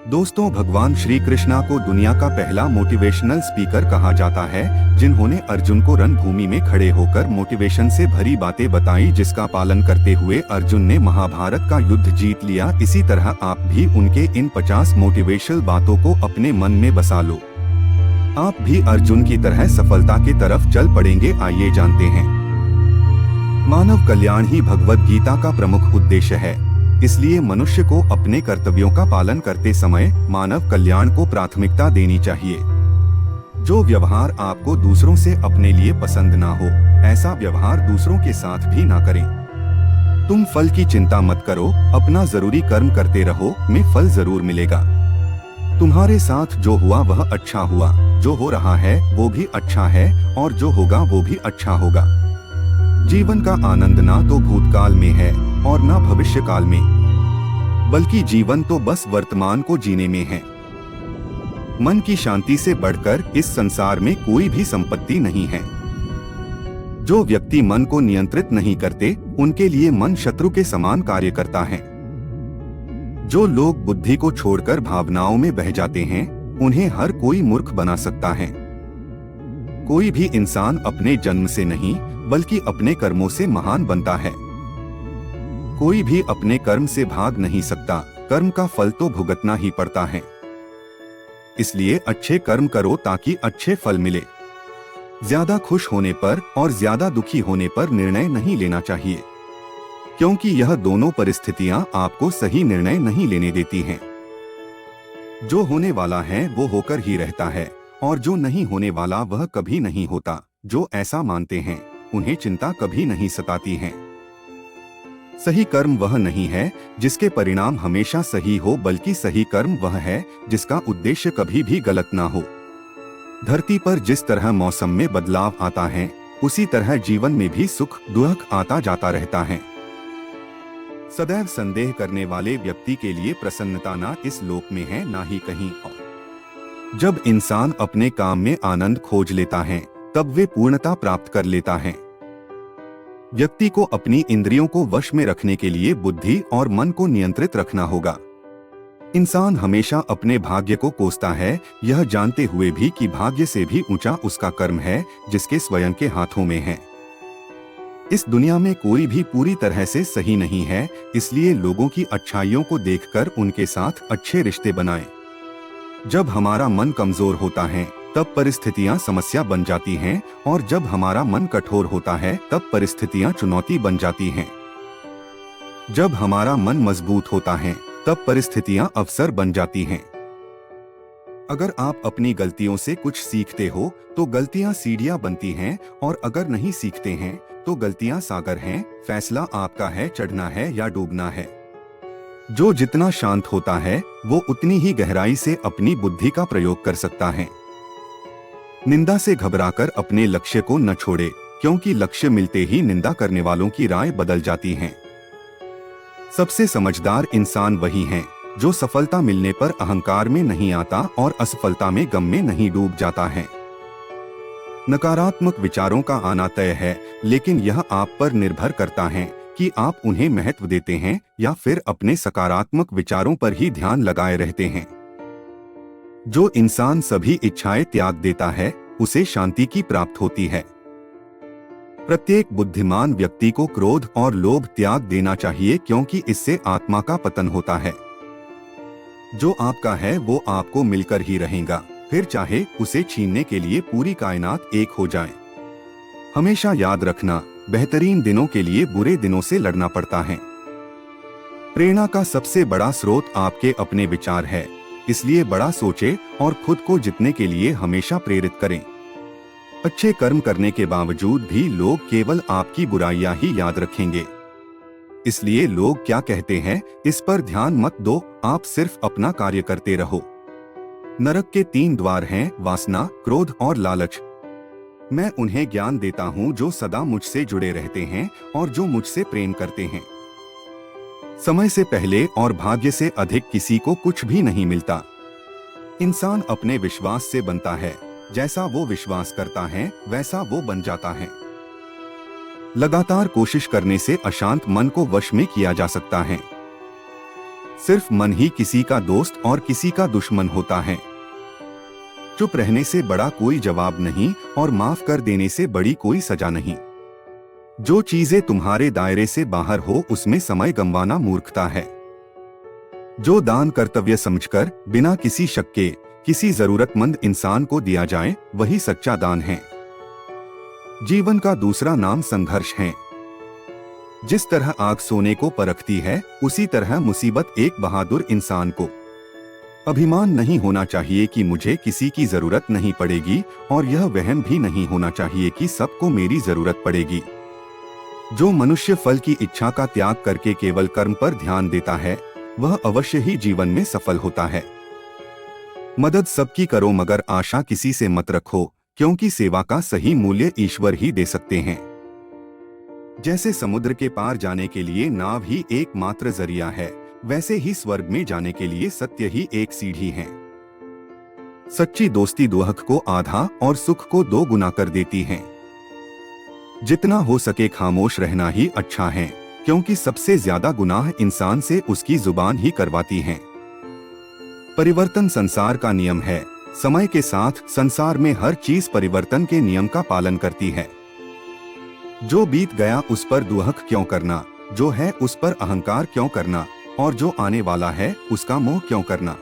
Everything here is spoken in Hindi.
दोस्तों, भगवान श्री कृष्णा को दुनिया का पहला मोटिवेशनल स्पीकर कहा जाता है, जिन्होंने अर्जुन को रणभूमि में खड़े होकर मोटिवेशन से भरी बातें बताई, जिसका पालन करते हुए अर्जुन ने महाभारत का युद्ध जीत लिया। इसी तरह आप भी उनके इन 50 मोटिवेशनल बातों को अपने मन में बसा लो। आप भी अर्जुन की तरह सफलता की तरफ चल पड़ेंगे। आइए जानते हैं। मानव कल्याण ही भगवद गीता का प्रमुख उद्देश्य है। इसलिए मनुष्य को अपने कर्तव्यों का पालन करते समय मानव कल्याण को प्राथमिकता देनी चाहिए। जो व्यवहार आपको दूसरों से अपने लिए पसंद ना हो, ऐसा व्यवहार दूसरों के साथ भी ना करें। तुम फल की चिंता मत करो, अपना जरूरी कर्म करते रहो, में फल जरूर मिलेगा। तुम्हारे साथ जो हुआ वह अच्छा हुआ, जो हो रहा है वो भी अच्छा है, और जो होगा वो भी अच्छा होगा। जीवन का आनंद ना तो भूतकाल में है और ना भविष्य काल में, बल्कि जीवन तो बस वर्तमान को जीने में है। मन की शांति से बढ़कर इस संसार में कोई भी संपत्ति नहीं है। जो व्यक्ति मन को नियंत्रित नहीं करते, उनके लिए मन शत्रु के समान कार्य करता है। जो लोग बुद्धि को छोड़कर भावनाओं में बह जाते हैं, उन्हें हर कोई मूर्ख बना सकता है। कोई भी इंसान अपने जन्म से नहीं, बल्कि अपने कर्मों से महान बनता है। कोई भी अपने कर्म से भाग नहीं सकता, कर्म का फल तो भुगतना ही पड़ता है। इसलिए अच्छे कर्म करो ताकि अच्छे फल मिले। ज्यादा खुश होने पर और ज्यादा दुखी होने पर निर्णय नहीं लेना चाहिए, क्योंकि यह दोनों परिस्थितियां आपको सही निर्णय नहीं लेने देती हैं। जो होने वाला है वो होकर ही रहता है, और जो नहीं होने वाला वह कभी नहीं होता। जो ऐसा मानते हैं, उन्हें चिंता कभी नहीं सताती है। सही कर्म वह नहीं है जिसके परिणाम हमेशा सही हो, बल्कि सही कर्म वह है जिसका उद्देश्य कभी भी गलत ना हो। धरती पर जिस तरह मौसम में बदलाव आता है, उसी तरह जीवन में भी सुख दुख आता जाता रहता है। सदैव संदेह करने वाले व्यक्ति के लिए प्रसन्नता ना इस लोक में है, ना ही कहीं और। जब इंसान अपने काम में आनंद खोज लेता है, तब वे पूर्णता प्राप्त कर लेता है। व्यक्ति को अपनी इंद्रियों को वश में रखने के लिए बुद्धि और मन को नियंत्रित रखना होगा। इंसान हमेशा अपने भाग्य को कोसता है, यह जानते हुए भी कि भाग्य से भी ऊंचा उसका कर्म है, जिसके स्वयं के हाथों में है। इस दुनिया में कोई भी पूरी तरह से सही नहीं है, इसलिए लोगों की अच्छाइयों को देखकर उनके साथ अच्छे रिश्ते बनाएं। जब हमारा मन कमजोर होता है, तब परिस्थितियां समस्या बन जाती हैं, और जब हमारा मन कठोर होता है, तब परिस्थितियां चुनौती बन जाती हैं। जब हमारा मन मजबूत होता है, तब परिस्थितियां अवसर बन जाती हैं। अगर आप अपनी गलतियों से कुछ सीखते हो, तो गलतियां सीढ़ियां बनती हैं, और अगर नहीं सीखते हैं, तो गलतियां सागर हैं। फैसला आपका है, चढ़ना है या डूबना है। जो जितना शांत होता है, वो उतनी ही गहराई से अपनी बुद्धि का प्रयोग कर सकता है। निंदा से घबराकर अपने लक्ष्य को न छोड़े, क्योंकि लक्ष्य मिलते ही निंदा करने वालों की राय बदल जाती है। सबसे समझदार इंसान वही है जो सफलता मिलने पर अहंकार में नहीं आता और असफलता में गम में नहीं डूब जाता है। नकारात्मक विचारों का आना तय है, लेकिन यह आप पर निर्भर करता है कि आप उन्हें महत्व देते हैं या फिर अपने सकारात्मक विचारों पर ही ध्यान लगाए रहते हैं। जो इंसान सभी इच्छाएं त्याग देता है, उसे शांति की प्राप्त होती है। प्रत्येक बुद्धिमान व्यक्ति को क्रोध और लोभ त्याग देना चाहिए, क्योंकि इससे आत्मा का पतन होता है। जो आपका है वो आपको मिलकर ही रहेगा, फिर चाहे उसे छीनने के लिए पूरी कायनात एक हो जाए। हमेशा याद रखना, बेहतरीन दिनों के लिए बुरे दिनों से लड़ना पड़ता है। प्रेरणा का सबसे बड़ा स्रोत आपके अपने विचार है, इसलिए बड़ा सोचे और खुद को जीतने के लिए हमेशा प्रेरित करें। अच्छे कर्म करने के बावजूद भी लोग केवल आपकी बुराइयां ही याद रखेंगे। इसलिए लोग क्या कहते हैं, इस पर ध्यान मत दो, आप सिर्फ अपना कार्य करते रहो। नरक के 3 द्वार हैं, वासना, क्रोध और लालच। मैं उन्हें ज्ञान देता हूँ जो सदा मुझसे जुड़े रहते हैं और जो मुझसे प्रेम करते हैं। समय से पहले और भाग्य से अधिक किसी को कुछ भी नहीं मिलता। इंसान अपने विश्वास से बनता है, जैसा वो विश्वास करता है वैसा वो बन जाता है। लगातार कोशिश करने से अशांत मन को वश में किया जा सकता है। सिर्फ मन ही किसी का दोस्त और किसी का दुश्मन होता है। चुप रहने से बड़ा कोई जवाब नहीं और माफ कर देने से बड़ी कोई सजा नहीं। जो चीजें तुम्हारे दायरे से बाहर हो उसमें समय गंवाना मूर्खता है। जो दान कर्तव्य समझकर बिना किसी शक के किसी जरूरतमंद इंसान को दिया जाए वही सच्चा दान है। जीवन का दूसरा नाम संघर्ष है। जिस तरह आग सोने को परखती है उसी तरह मुसीबत एक बहादुर इंसान को। अभिमान नहीं होना चाहिए कि मुझे किसी की जरूरत नहीं पड़ेगी और यह वहम भी नहीं होना चाहिए कि सबको मेरी जरूरत पड़ेगी। जो मनुष्य फल की इच्छा का त्याग करके केवल कर्म पर ध्यान देता है वह अवश्य ही जीवन में सफल होता है। मदद सबकी करो मगर आशा किसी से मत रखो, क्योंकि सेवा का सही मूल्य ईश्वर ही दे सकते हैं। जैसे समुद्र के पार जाने के लिए नाव ही एकमात्र जरिया है, वैसे ही स्वर्ग में जाने के लिए सत्य ही एक सीढ़ी है। सच्ची दोस्ती दुख को आधा और सुख को 2 गुना कर देती है। जितना हो सके खामोश रहना ही अच्छा है, क्योंकि सबसे ज्यादा गुनाह इंसान से उसकी जुबान ही करवाती है। परिवर्तन संसार का नियम है। समय के साथ संसार में हर चीज परिवर्तन के नियम का पालन करती है। जो बीत गया उस पर दुहक क्यों करना, जो है उस पर अहंकार क्यों करना और जो आने वाला है उसका मोह क्यों करना।